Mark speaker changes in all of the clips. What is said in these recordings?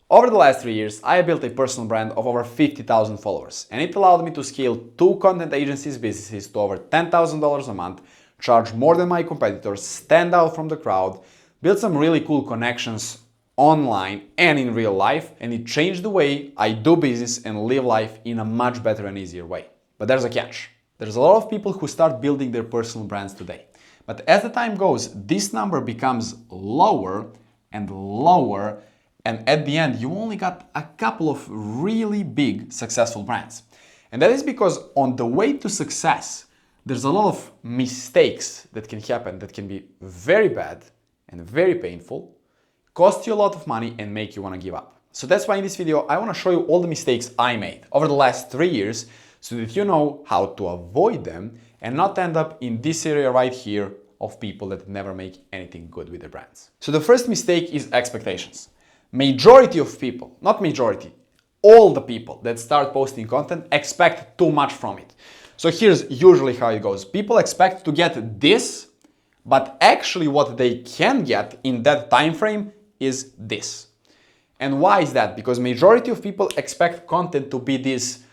Speaker 1: Over the last 3 years, I built a personal brand of over 50,000 followers, and it allowed me to scale 2 content agencies' businesses to over $10,000 a month, charge more than my competitors, stand out from the crowd, build some really cool connections online and in real life, and it changed the way I do business and live life in a much better and easier way. But there's a catch. There's a lot of people who start building their personal brands today. But as the time goes, this number becomes lower and lower, and at the end, you only got a couple of really big successful brands. And that is because on the way to success, there's a lot of mistakes that can happen that can be very bad and very painful, cost you a lot of money, and make you want to give up. So that's why in this video, I want to show you all the mistakes I made over the last 3 years so that you know how to avoid them and not end up in this area right here of people that never make anything good with their brands. So the first mistake is expectations. Majority of people, not majority, all the people that start posting content expect too much from it. So here's usually how it goes. People expect to get this, but actually what they can get in that time frame is this. And why is that? Because majority of people expect content to be this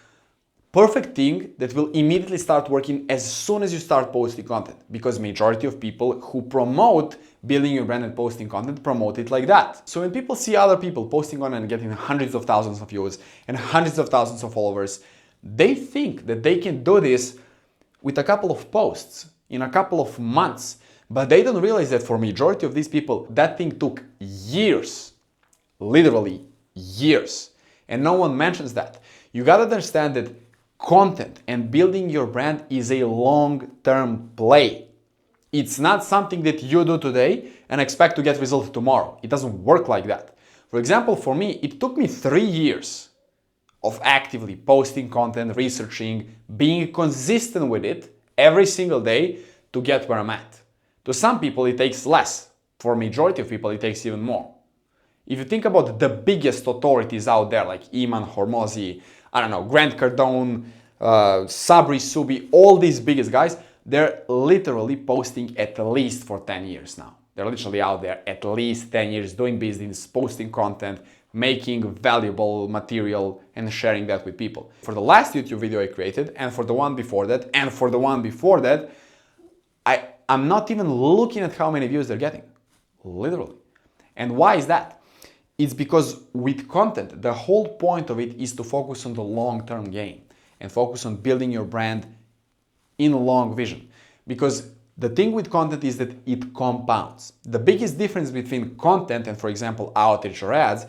Speaker 1: perfect thing that will immediately start working as soon as you start posting content. Because majority of people who promote building your brand and posting content promote it like that. So when people see other people posting on and getting hundreds of thousands of views and hundreds of thousands of followers, they think that they can do this with a couple of posts in a couple of months. But they don't realize that for majority of these people, that thing took years, literally years. And no one mentions that. You gotta understand that content and building your brand is a long-term play. It's not something that you do today and expect to get results tomorrow. It doesn't work like that. For example, for me, it took me 3 years of actively posting content, researching, being consistent with it every single day to get where I'm at. To some people, it takes less. For majority of people, it takes even more. If you think about the biggest authorities out there, like Iman Hormozi, I don't know, Grant Cardone, Sabri Subi, all these biggest guys, they're literally posting at least for 10 years now. They're literally out there at least 10 years doing business, posting content, making valuable material and sharing that with people. For the last YouTube video I created, and for the one before that, and for the one before that, I'm not even looking at how many views they're getting, literally. And why is that? It's because with content, the whole point of it is to focus on the long-term game and focus on building your brand in long vision. Because the thing with content is that it compounds. The biggest difference between content and, for example, outreach or ads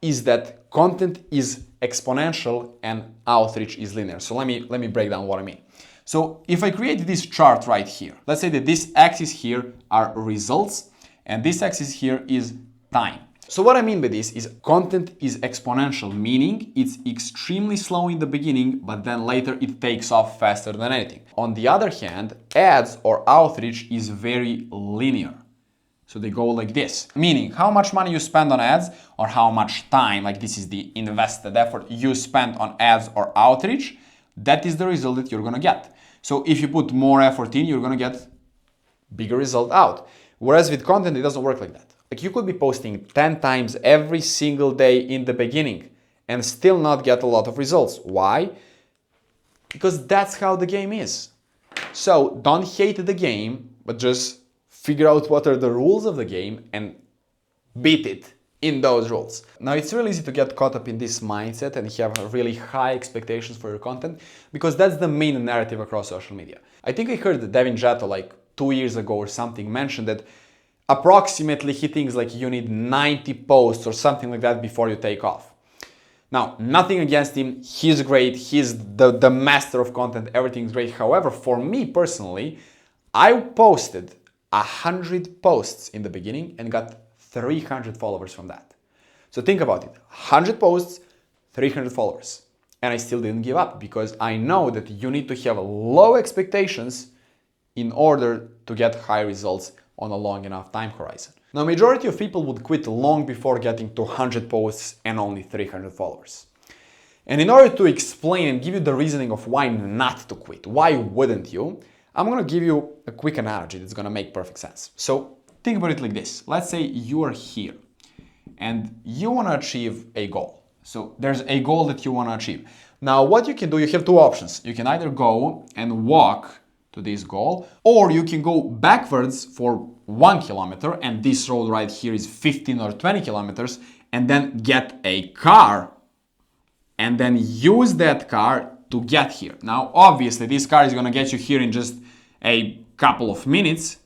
Speaker 1: is that content is exponential and outreach is linear. So let me break down what I mean. So if I create this chart right here, let's say that this axis here are results and this axis here is time. So what I mean by this is content is exponential, meaning it's extremely slow in the beginning, but then later it takes off faster than anything. On the other hand, ads or outreach is very linear. So they go like this, meaning how much money you spend on ads or how much time, like this is the invested effort you spend on ads or outreach, that is the result that you're gonna get. So if you put more effort in, you're gonna get bigger result out. Whereas with content, it doesn't work like that. Like you could be posting 10 times every single day in the beginning and still not get a lot of results. Why? Because that's how the game is. So don't hate the game, but just figure out what are the rules of the game and beat it in those rules. Now it's really easy to get caught up in this mindset and have really high expectations for your content because that's the main narrative across social media. I think I heard Devin Jatto like 2 years ago or something mention that approximately he thinks like you need 90 posts or something like that before you take off. Now, nothing against him, he's great, he's the master of content, everything's great. However, for me personally, I posted 100 posts in the beginning and got 300 followers from that. So think about it, 100 posts, 300 followers. And I still didn't give up because I know that you need to have low expectations in order to get high results on a long enough time horizon. Now, majority of people would quit long before getting to 100 posts and only 300 followers. And in order to explain and give you the reasoning of why not to quit, why wouldn't you, I'm gonna give you a quick analogy that's gonna make perfect sense. So think about it like this. Let's say you are here and you want to achieve a goal. So there's a goal that you want to achieve. Now what you can do, you have two options. You can either go and walk to this goal, or you can go backwards for 1 kilometer, and this road right here is 15 or 20 kilometers, and then get a car and then use that car to get here. Now obviously this car is going to get you here in just a couple of minutes,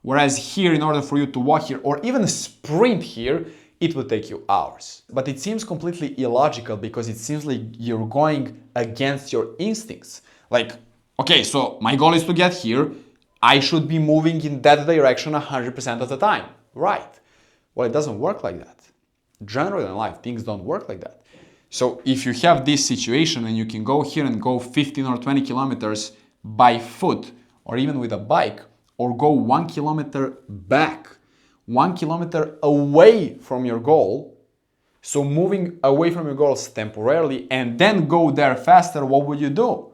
Speaker 1: whereas here, in order for you to walk here or even sprint here, it will take you hours. But it seems completely illogical, because it seems like you're going against your instincts. Like, okay, so my goal is to get here. I should be moving in that direction 100% of the time, right? Well, it doesn't work like that. Generally in life, things don't work like that. So if you have this situation and you can go here and go 15 or 20 kilometers by foot, or even with a bike, or go 1 kilometer back, 1 kilometer away from your goal, so moving away from your goals temporarily and then go there faster, what would you do?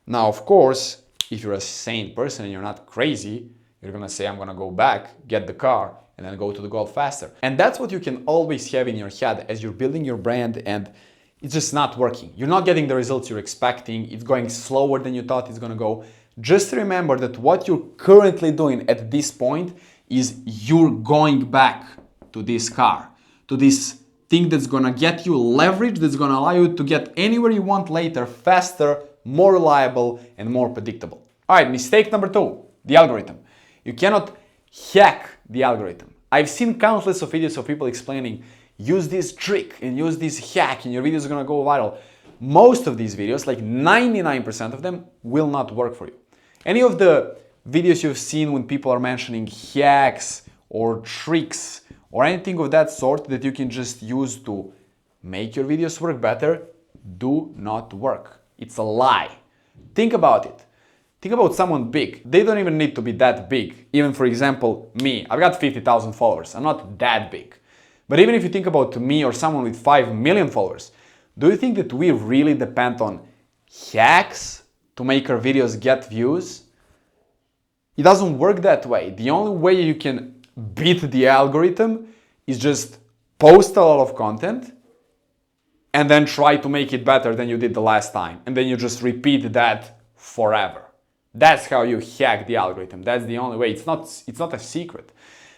Speaker 1: Now, of course, if you're a sane person and you're not crazy, you're gonna say, I'm gonna go back, get the car, and then go to the goal faster. And that's what you can always have in your head as you're building your brand and it's just not working. You're not getting the results you're expecting. It's going slower than you thought it's gonna go. Just remember that what you're currently doing at this point is you're going back to this car, to this thing that's gonna get you leverage, that's gonna allow you to get anywhere you want later, faster, more reliable, and more predictable. All right, mistake number 2, the algorithm. You cannot hack the algorithm. I've seen countless of videos of people explaining, use this trick and use this hack and your videos are gonna go viral. Most of these videos, like 99% of them, will not work for you. Any of the videos you've seen when people are mentioning hacks or tricks or anything of that sort that you can just use to make your videos work better, do not work. It's a lie. Think about it. Think about someone big. They don't even need to be that big. Even for example, me, I've got 50,000 followers. I'm not that big. But even if you think about me or someone with 5 million followers, do you think that we really depend on hacks to make our videos get views? It doesn't work that way. The only way you can beat the algorithm is just post a lot of content and then try to make it better than you did the last time. And then you just repeat that forever. That's how you hack the algorithm. That's the only way. It's not a secret.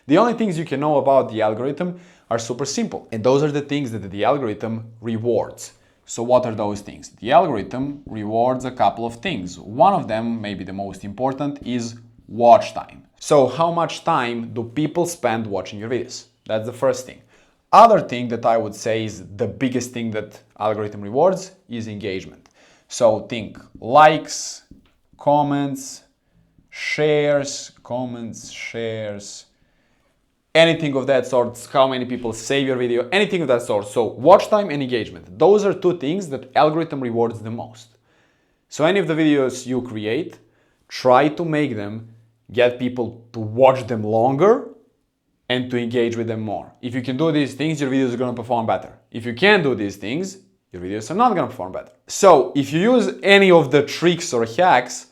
Speaker 1: The only things you can know about the algorithm are super simple. And those are the things that the algorithm rewards. So what are those things? The algorithm rewards a couple of things. One of them, maybe the most important, is watch time. So how much time do people spend watching your videos? That's the first thing. Other thing that I would say is the biggest thing that algorithm rewards is engagement. So think likes, comments, shares, anything of that sort, how many people save your video, anything of that sort. So watch time and engagement. Those are two things that algorithm rewards the most. So any of the videos you create, try to make them get people to watch them longer and to engage with them more. If you can do these things, your videos are going to perform better. If you can't do these things, your videos are not going to perform better. So if you use any of the tricks or hacks,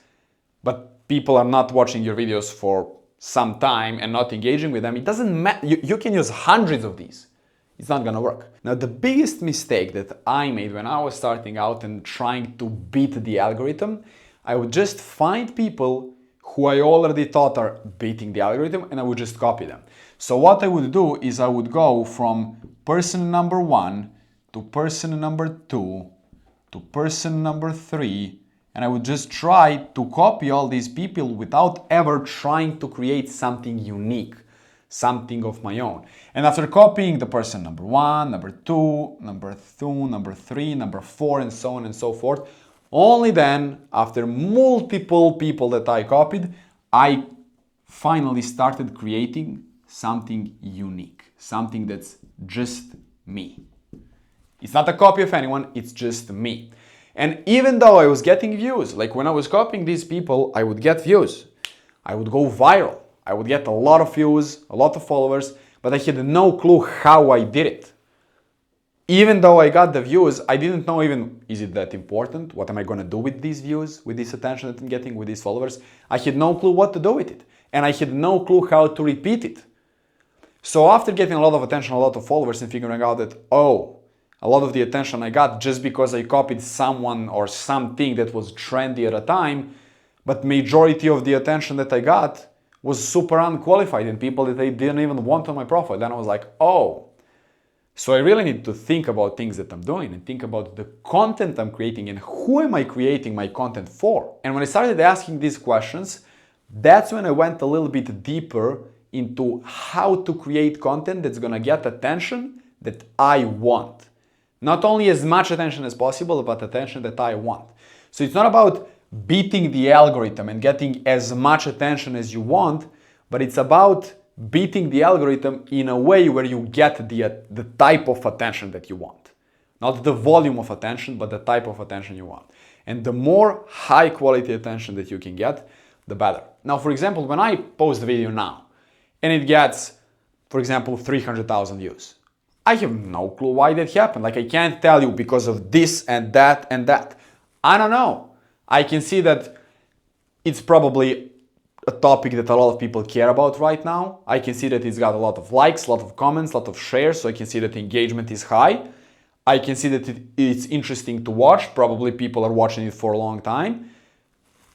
Speaker 1: but people are not watching your videos for some time and not engaging with them, it doesn't matter. You can use hundreds of these. It's not gonna work. Now, the biggest mistake that I made when I was starting out and trying to beat the algorithm, I would just find people who I already thought are beating the algorithm and I would just copy them. So what I would do is I would go from person number 1 to person number 2 to person number 3, and I would just try to copy all these people without ever trying to create something unique, something of my own. And after copying the person number 1, number 2, number 2, number 3, number 4, and so on and so forth, only then, after multiple people that I copied, I finally started creating something unique, something that's just me. It's not a copy of anyone, it's just me. And even though I was getting views, like when I was copying these people, I would get views. I would go viral. I would get a lot of views, a lot of followers, but I had no clue how I did it. Even though I got the views, I didn't know even, is it that important? What am I gonna do with these views, with this attention that I'm getting, with these followers? I had no clue what to do with it. And I had no clue how to repeat it. So after getting a lot of attention, a lot of followers, and figuring out that, oh, a lot of the attention I got just because I copied someone or something that was trendy at a time, but majority of the attention that I got was super unqualified and people that they didn't even want on my profile. Then I was like, oh, so I really need to think about things that I'm doing and think about the content I'm creating and who am I creating my content for? And when I started asking these questions, that's when I went a little bit deeper into how to create content that's gonna get attention that I want. Not only as much attention as possible, but attention that I want. So it's not about beating the algorithm and getting as much attention as you want, but it's about beating the algorithm in a way where you get the type of attention that you want. Not the volume of attention, but the type of attention you want. And the more high quality attention that you can get, the better. Now, for example, when I post a video now and it gets, for example, 300,000 views, I have no clue why that happened. Like, I can't tell you because of this and that and that. I don't know. I can see that it's probably a topic that a lot of people care about right now. I can see that it's got a lot of likes, a lot of comments, a lot of shares, so I can see that the engagement is high. I can see that it's interesting to watch. Probably people are watching it for a long time.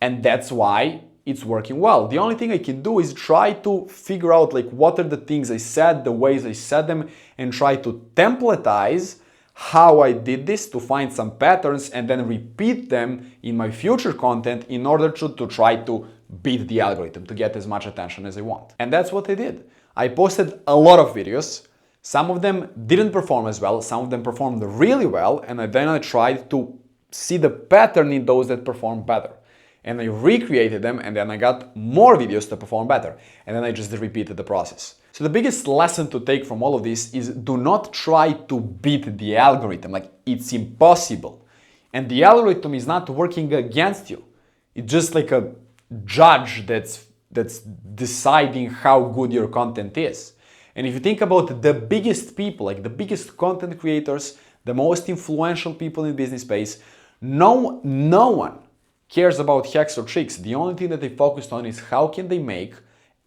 Speaker 1: And that's why it's working well. The only thing I can do is try to figure out like what are the things I said, the ways I said them, and try to templatize how I did this to find some patterns and then repeat them in my future content in order to try to beat the algorithm, to get as much attention as I want. And that's what I did. I posted a lot of videos. Some of them didn't perform as well, some of them performed really well, and then I tried to see the pattern in those that performed better. And I recreated them, and then I got more videos to perform better. And then I just repeated the process. So the biggest lesson to take from all of this is do not try to beat the algorithm. Like, it's impossible. And the algorithm is not working against you. It's just like a judge that's deciding how good your content is. And if you think about the biggest people, like the biggest content creators, the most influential people in business space, no one cares about hacks or tricks. The only thing that they focused on is how can they make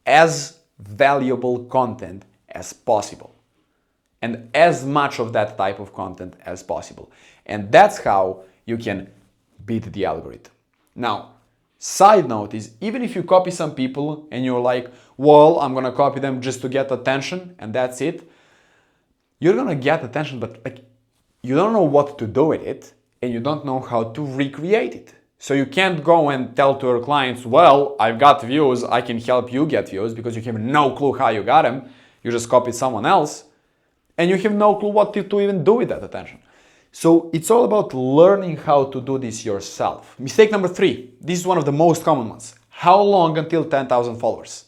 Speaker 1: as valuable content as possible and as much of that type of content as possible. And that's how you can beat the algorithm. Now, side note is, even if you copy some people and you're like, well, I'm gonna copy them just to get attention and that's it, you're gonna get attention, but like, you don't know what to do with it and you don't know how to recreate it. So you can't go and tell to your clients, well, I've got views, I can help you get views, because you have no clue how you got them. You just copied someone else and you have no clue what to even do with that attention. So it's all about learning how to do this yourself. Mistake number 3, this is one of the most common ones. How long until 10,000 followers?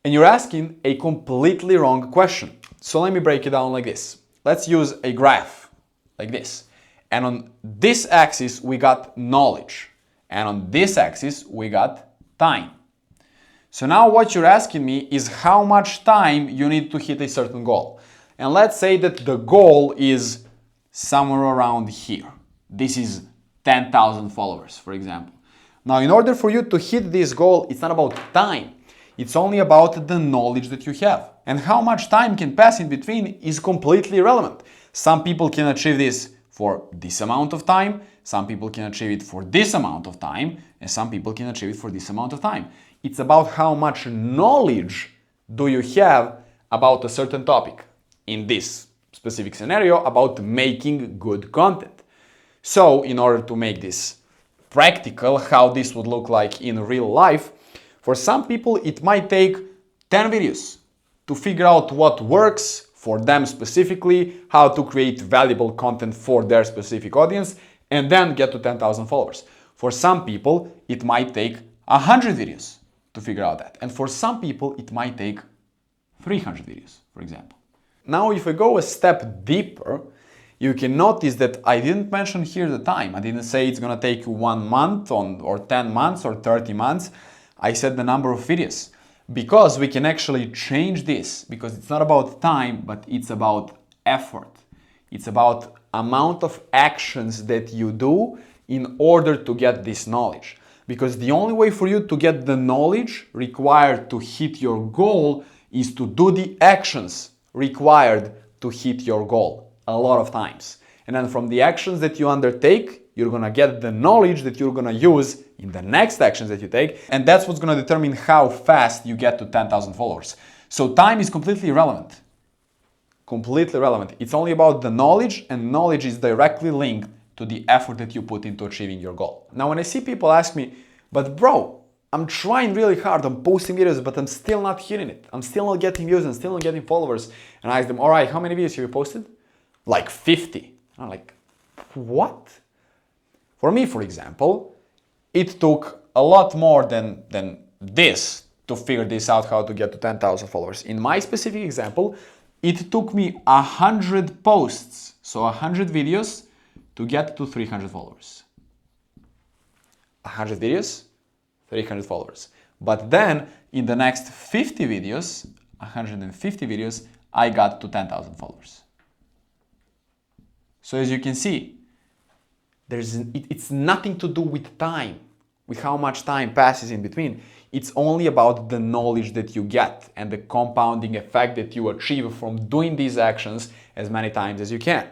Speaker 1: And you're asking a completely wrong question. So let me break it down like this. Let's use a graph like this. And on this axis, we got knowledge. And on this axis, we got time. So now what you're asking me is how much time you need to hit a certain goal. And let's say that the goal is somewhere around here. This is 10,000 followers, for example. Now, in order for you to hit this goal, it's not about time. It's only about the knowledge that you have. And how much time can pass in between is completely irrelevant. Some people can achieve this for this amount of time, some people can achieve it for this amount of time, and some people can achieve it for this amount of time. It's about how much knowledge do you have about a certain topic. In this specific scenario, about making good content. So in order to make this practical, how this would look like in real life, for some people it might take 10 videos to figure out what works for them specifically, how to create valuable content for their specific audience, and then get to 10,000 followers. For some people, it might take 100 videos to figure out that. And for some people, it might take 300 videos, for example. Now, if we go a step deeper, you can notice that I didn't mention here the time. I didn't say it's gonna take you 1 month or 10 months or 30 months. I said the number of videos. Because we can actually change this, because it's not about time, but it's about effort. It's about amount of actions that you do in order to get this knowledge. Because the only way for you to get the knowledge required to hit your goal is to do the actions required to hit your goal a lot of times. And then from the actions that you undertake, you're gonna get the knowledge that you're gonna use in the next actions that you take. And that's what's gonna determine how fast you get to 10,000 followers. So time is completely irrelevant. Completely irrelevant. It's only about the knowledge, and knowledge is directly linked to the effort that you put into achieving your goal. Now, when I see people ask me, but bro, I'm trying really hard, I'm posting videos, but I'm still not hitting it. I'm still not getting views, I'm still not getting followers. And I ask them, all right, how many videos have you posted? Like 50. I'm like, what? For me, for example, it took a lot more than this to figure this out, how to get to 10,000 followers. In my specific example, it took me 100 posts, so 100 videos, to get to 300 followers. 100 videos, 300 followers. But then, in the next 50 videos, 150 videos, I got to 10,000 followers. So as you can see, it's nothing to do with time, with how much time passes in between. It's only about the knowledge that you get and the compounding effect that you achieve from doing these actions as many times as you can.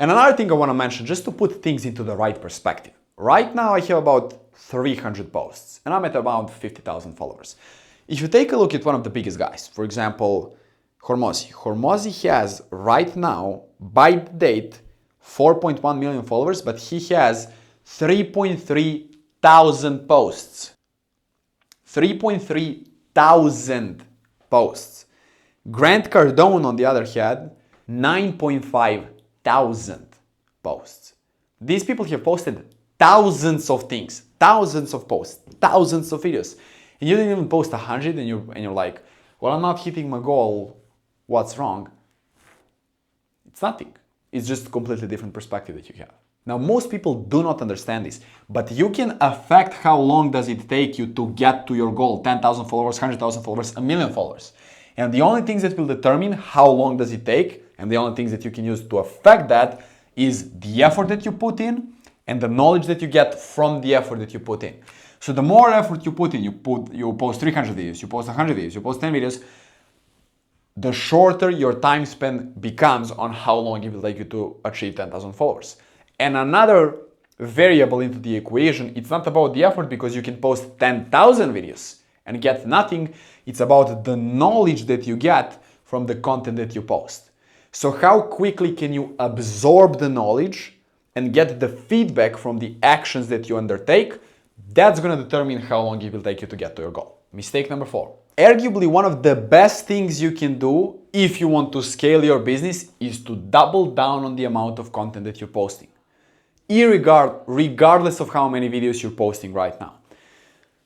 Speaker 1: And another thing I want to mention, just to put things into the right perspective. Right now I have about 300 posts and I'm at about 50,000 followers. If you take a look at one of the biggest guys, for example, Hormozi. Hormozi has right now, by date, 4.1 million followers, but he has 3.3 thousand posts. 3.3 thousand posts. Grant Cardone, on the other hand, 9.5 thousand posts. These people have posted thousands of things, thousands of posts, thousands of videos. And you didn't even post 100 and you're like, well, I'm not hitting my goal. What's wrong? It's nothing. It's just a completely different perspective that you have. Now, most people do not understand this, but you can affect how long does it take you to get to your goal, 10,000 followers, 100,000 followers, a million followers. And the only things that will determine how long does it take, and the only things that you can use to affect that is the effort that you put in and the knowledge that you get from the effort that you put in. So the more effort you put in, you post 300 videos, you post 100 videos, you post 10 videos, the shorter your time spent becomes on how long it will take you to achieve 10,000 followers. And another variable into the equation, it's not about the effort because you can post 10,000 videos and get nothing. It's about the knowledge that you get from the content that you post. So how quickly can you absorb the knowledge and get the feedback from the actions that you undertake? That's going to determine how long it will take you to get to your goal. Mistake number 4. Arguably one of the best things you can do if you want to scale your business is to double down on the amount of content that you're posting, regardless of how many videos you're posting right now.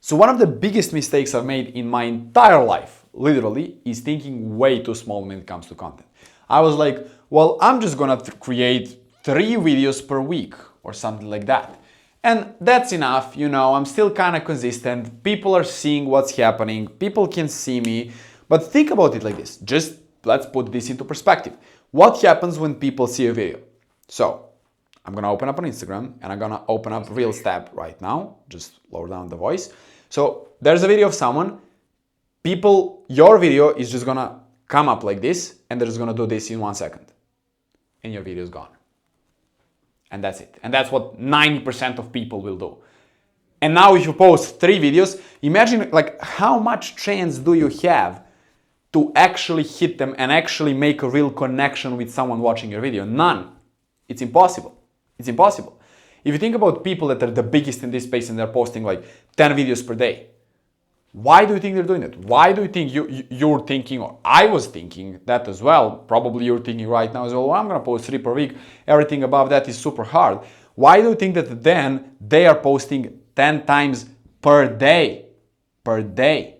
Speaker 1: So one of the biggest mistakes I've made in my entire life, literally, is thinking way too small when it comes to content. I was like, well, I'm just gonna create 3 videos per week or something like that. And that's enough, I'm still kind of consistent. People are seeing what's happening. People can see me. But think about it like this. Just let's put this into perspective. What happens when people see a video? So I'm going to open up on Instagram and I'm going to open up Reels tab right now. Just lower down the voice. So there's a video of someone. Your video is just going to come up like this and they're just going to do this in 1 second. And your video is gone. And that's it. And that's what 90% of people will do. And now if you post 3 videos, imagine how much chance do you have to actually hit them and actually make a real connection with someone watching your video? None. It's impossible. It's impossible. If you think about people that are the biggest in this space and they're posting 10 videos per day, why do you think they're doing it? Why do you think you're thinking, or I was thinking that as well, probably you're thinking right now as well, I'm going to post 3 per week, everything above that is super hard. Why do you think that then they are posting 10 times per day? Per day.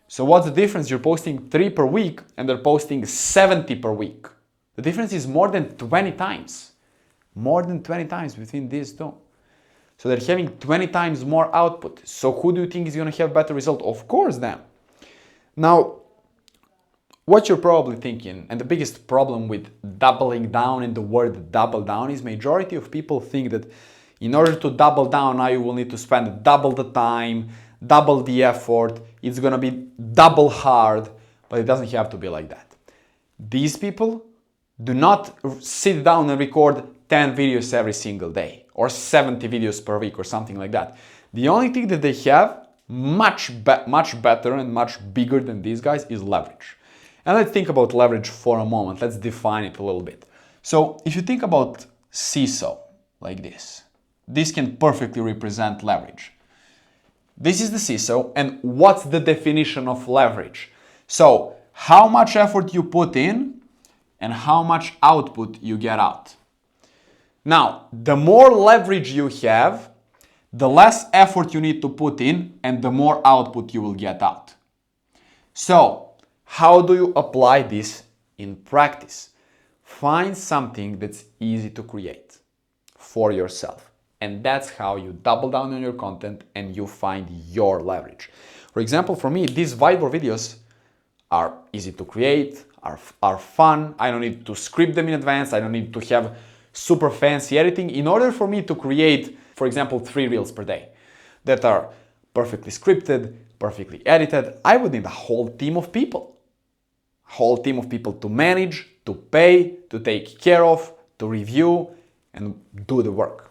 Speaker 1: So what's the difference? You're posting 3 per week and they're posting 70 per week. The difference is more than 20 times. More than 20 times between these two. So they're having 20 times more output. So who do you think is going to have better result? Of course them. Now, what you're probably thinking, and the biggest problem with doubling down in the word double down is majority of people think that in order to double down, now you will need to spend double the time, double the effort. It's going to be double hard. but it doesn't have to be like that. These people do not sit down and record 10 videos every single day or 70 videos per week or something like that. The only thing that they have much better and much bigger than these guys is leverage. And let's think about leverage for a moment. Let's define it a little bit. So if you think about seesaw like this can perfectly represent leverage. This is the seesaw, and what's the definition of leverage? So how much effort you put in and how much output you get out. Now, the more leverage you have, the less effort you need to put in and the more output you will get out. So, how do you apply this in practice? Find something that's easy to create for yourself. And that's how you double down on your content and you find your leverage. For example, for me, these whiteboard videos are easy to create, are fun. I don't need to script them in advance. I don't need to have super fancy editing. In order for me to create, for example, 3 reels per day that are perfectly scripted, perfectly edited, I would need a whole team of people. A whole team of people to manage, to pay, to take care of, to review, and do the work.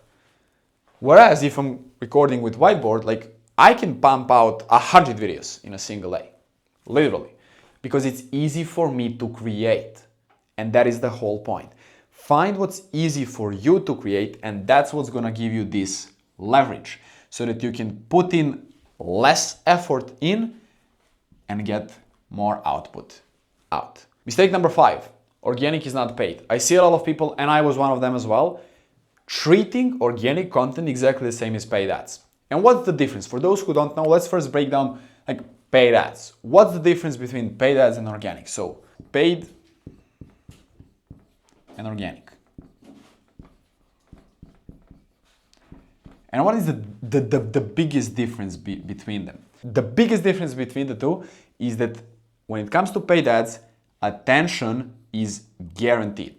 Speaker 1: Whereas if I'm recording with whiteboard, like I can pump out 100 videos in a single day, literally, because it's easy for me to create. And that is the whole point. Find what's easy for you to create, and that's what's gonna give you this leverage so that you can put in less effort in and get more output out. Mistake number 5, organic is not paid. I see a lot of people, and I was one of them as well, treating organic content exactly the same as paid ads. And what's the difference? For those who don't know, let's first break down like paid ads. What's the difference between paid ads and organic? So paid and organic. And what is the biggest difference between them? The biggest difference between the two is that when it comes to paid ads, attention is guaranteed.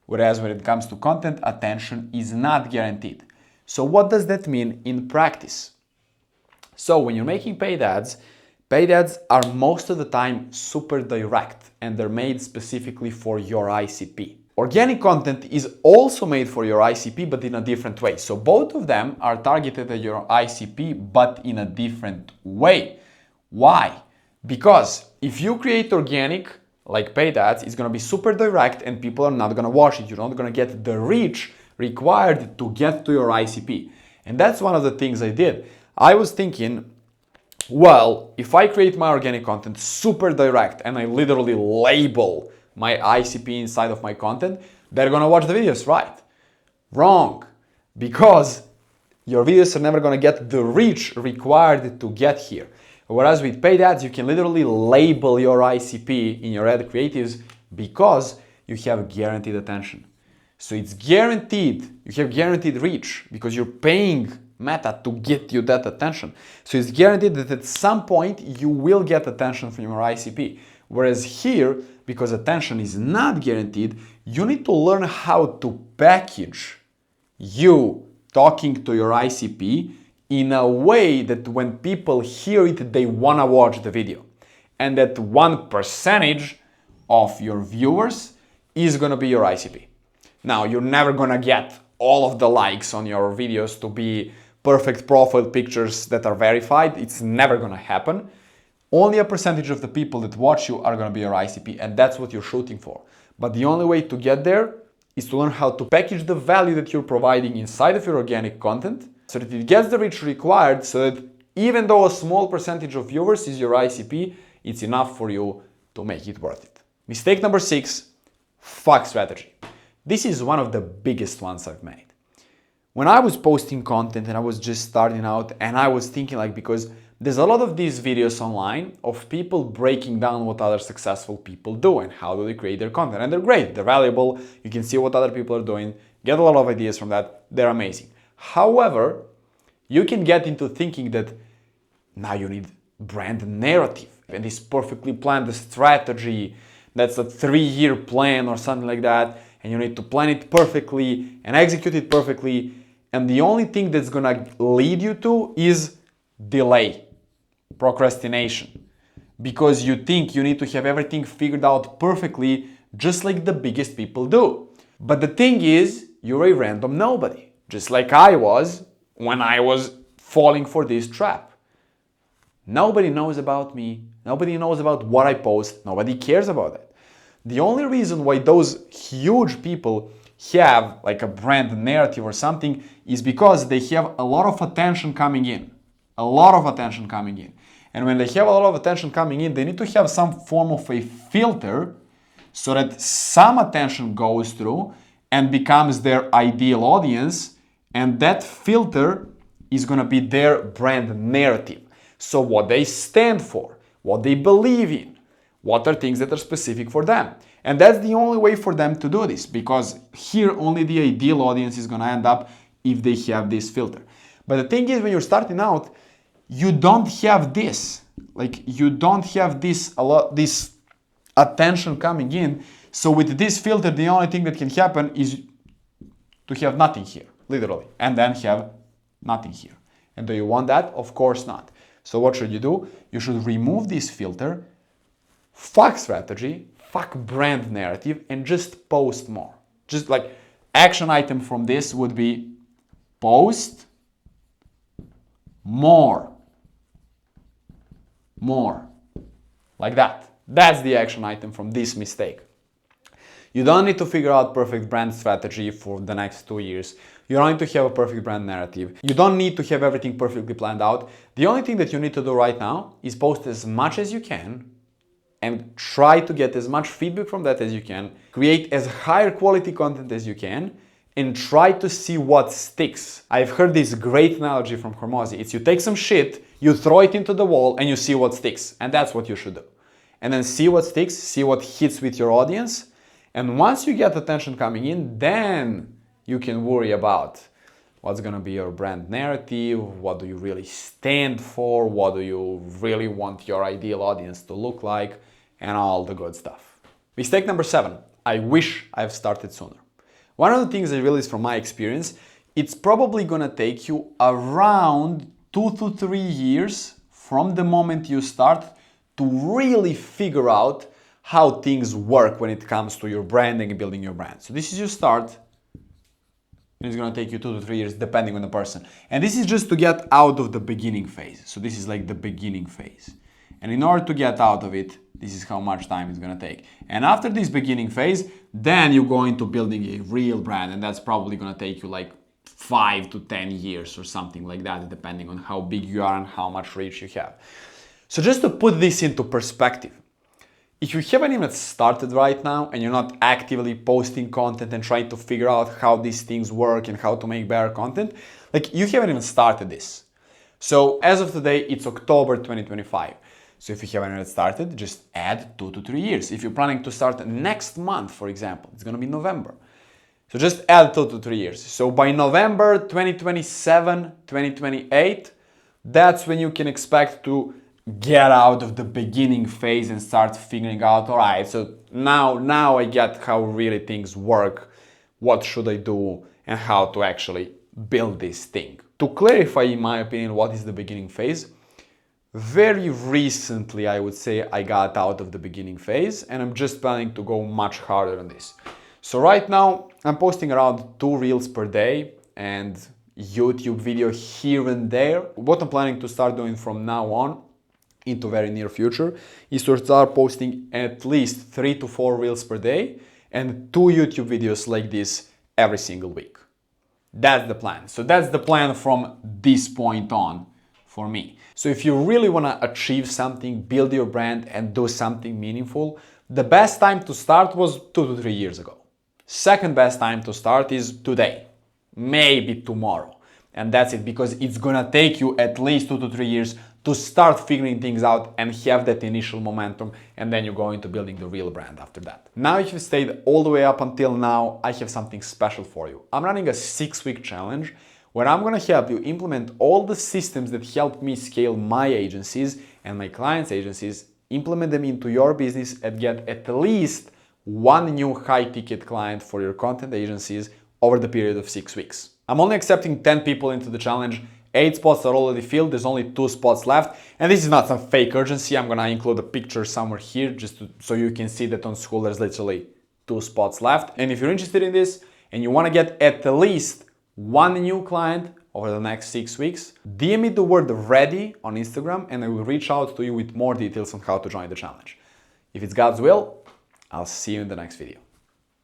Speaker 1: Whereas when it comes to content, attention is not guaranteed. So what does that mean in practice? So when you're making paid ads are most of the time super direct and they're made specifically for your ICP. Organic content is also made for your ICP, but in a different way. So both of them are targeted at your ICP, but in a different way. Why? Because if you create organic, like paid ads, it's gonna be super direct and people are not gonna watch it. You're not gonna get the reach required to get to your ICP. And that's one of the things I did. I was thinking, well, if I create my organic content super direct and I literally label my ICP inside of my content, they're gonna watch the videos, right? Wrong, because your videos are never gonna get the reach required to get here. Whereas with paid ads, you can literally label your ICP in your ad creatives because you have guaranteed attention. So it's guaranteed, you have guaranteed reach because you're paying Meta to get you that attention. So it's guaranteed that at some point you will get attention from your ICP. Whereas here, because attention is not guaranteed, you need to learn how to package you talking to your ICP in a way that when people hear it, they wanna watch the video. And that 1% of your viewers is gonna be your ICP. Now, you're never gonna get all of the likes on your videos to be perfect profile pictures that are verified. It's never gonna happen. Only a percentage of the people that watch you are gonna be your ICP, and that's what you're shooting for. But the only way to get there is to learn how to package the value that you're providing inside of your organic content so that it gets the reach required, so that even though a small percentage of viewers is your ICP, it's enough for you to make it worth it. Mistake number 6, fuck strategy. This is one of the biggest ones I've made. When I was posting content and I was just starting out and I was thinking like, because there's a lot of these videos online of people breaking down what other successful people do and how do they create their content. And they're great, they're valuable, you can see what other people are doing, get a lot of ideas from that, they're amazing. However, you can get into thinking that now you need brand narrative and this perfectly planned strategy that's a 3-year plan or something like that, and you need to plan it perfectly and execute it perfectly, and the only thing that's gonna lead you to is delay, procrastination. because you think you need to have everything figured out perfectly, just like the biggest people do. But the thing is, you're a random nobody, just like I was when I was falling for this trap. Nobody knows about me, nobody knows about what I post, nobody cares about it. The only reason why those huge people have like a brand narrative or something is because they have a lot of attention coming in. A lot of attention coming in. And when they have a lot of attention coming in, they need to have some form of a filter so that some attention goes through and becomes their ideal audience, and that filter is going to be their brand narrative. So what they stand for, what they believe in, what are things that are specific for them. And that's the only way for them to do this, because here only the ideal audience is going to end up if they have this filter. But the thing is, when you're starting out, you don't have this. Like, you don't have this attention coming in. So with this filter, the only thing that can happen is to have nothing here, literally, and then have nothing here. And do you want that? Of course not. So what should you do? You should remove this filter, fuck strategy, fuck brand narrative, and just post more. Just like action item from this would be post more. More. Like that. That's the action item from this mistake. You don't need to figure out perfect brand strategy for the next 2 years. You don't need to have a perfect brand narrative. You don't need to have everything perfectly planned out. The only thing that you need to do right now is post as much as you can and try to get as much feedback from that as you can. Create as higher quality content as you can and try to see what sticks. I've heard this great analogy from Hormozi. It's you take some shit, you throw it into the wall and you see what sticks. And that's what you should do. And then see what sticks, see what hits with your audience. And once you get attention coming in, then you can worry about what's gonna be your brand narrative, what do you really stand for, what do you really want your ideal audience to look like, and all the good stuff. Mistake number 7, I wish I've started sooner. One of the things I realized from my experience, it's probably gonna take you around 2 to 3 years from the moment you start to really figure out how things work when it comes to your branding and building your brand. So this is your start. It's gonna take you 2 to 3 years depending on the person. And this is just to get out of the beginning phase. So this is like the beginning phase. And in order to get out of it, this is how much time it's gonna take. And after this beginning phase, then you go into building a real brand, and that's probably gonna take you like 5 to 10 years or something like that, depending on how big you are and how much reach you have. So just to put this into perspective, if you haven't even started right now and you're not actively posting content and trying to figure out how these things work and how to make better content, like you haven't even started this. So as of today, it's October 2025. So if you haven't yet started, just add 2 to 3 years. If you're planning to start next month, for example, it's gonna be November. So just add 2 to 3 years. So by November 2027, 2028, that's when you can expect to get out of the beginning phase and start figuring out, all right, so now I get how really things work, what should I do, and how to actually build this thing. To clarify, in my opinion, what is the beginning phase, very recently, I would say, I got out of the beginning phase and I'm just planning to go much harder on this. So right now, I'm posting around 2 reels per day and YouTube video here and there. What I'm planning to start doing from now on into very near future is to start posting at least 3 to 4 reels per day and 2 YouTube videos like this every single week. That's the plan. So that's the plan from this point on for me. So if you really want to achieve something, build your brand and do something meaningful, the best time to start was 2 to 3 years ago. Second best time to start is today, maybe tomorrow. And that's it, because it's gonna take you at least 2 to 3 years to start figuring things out and have that initial momentum, and then you go into building the real brand after that. Now, if you stayed all the way up until now, I have something special for you. I'm running a 6-week challenge where I'm gonna help you implement all the systems that helped me scale my agencies and my clients' agencies, implement them into your business and get at least 1 new high-ticket client for your content agencies over the period of 6 weeks. I'm only accepting 10 people into the challenge, 8 spots are already filled, there's only 2 spots left, and this is not some fake urgency. I'm gonna include a picture somewhere here so you can see that on Skool there's literally 2 spots left. And if you're interested in this and you wanna get at least 1 new client over the next 6 weeks, DM me the word ready on Instagram and I will reach out to you with more details on how to join the challenge. If it's God's will, I'll see you in the next video.